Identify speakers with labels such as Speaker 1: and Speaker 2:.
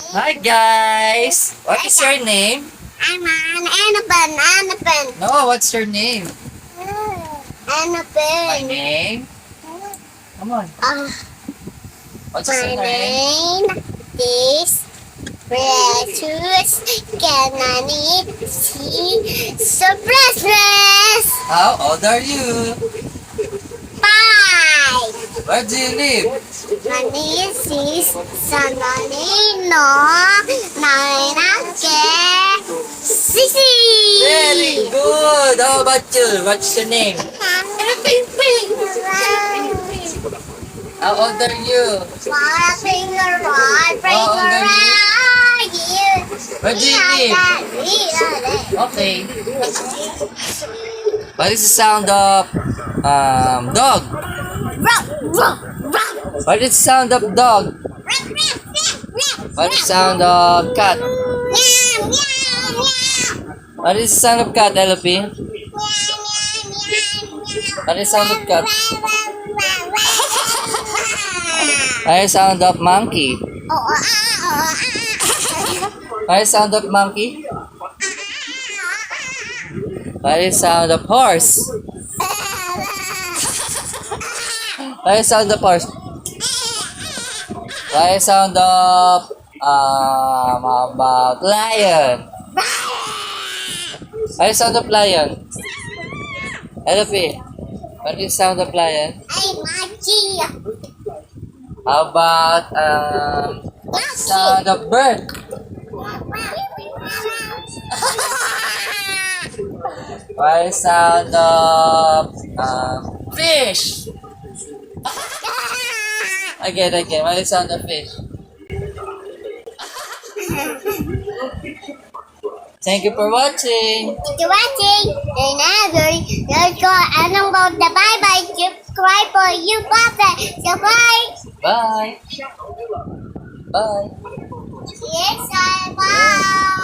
Speaker 1: Hi guys! What is your name?
Speaker 2: I'm an elephant.
Speaker 1: No, what's your name? My
Speaker 2: Elephant.
Speaker 1: name? Come on. What's
Speaker 2: My
Speaker 1: your name?
Speaker 2: name is Precious. Can I need see so precious?
Speaker 1: How old are you?
Speaker 2: 5.
Speaker 1: Where do you live?
Speaker 2: My name is Sanalino. Nainake. Sisi.
Speaker 1: Very good! How about you? What's your name? How old are you? Where do you live? Okay. What is the sound of dog? What is the sound of dog? What is the sound of cat? What is the sound of cat, Elope? What is the sound of cat? What is the sound of monkey? What is the sound of monkey? What is the sound of horse? What is the sound of horse? What is the sound of about lion? What is the sound of lion? Elope, what is the sound of lion? How about sound of bird? What is sound of fish? Again. What is sound of fish? Thank you for watching.
Speaker 2: Thank you for watching. Remember, let's go and about the bye-bye. Subscribe for you, Papa. So bye.
Speaker 1: Bye. Bye.
Speaker 2: Yes, bye.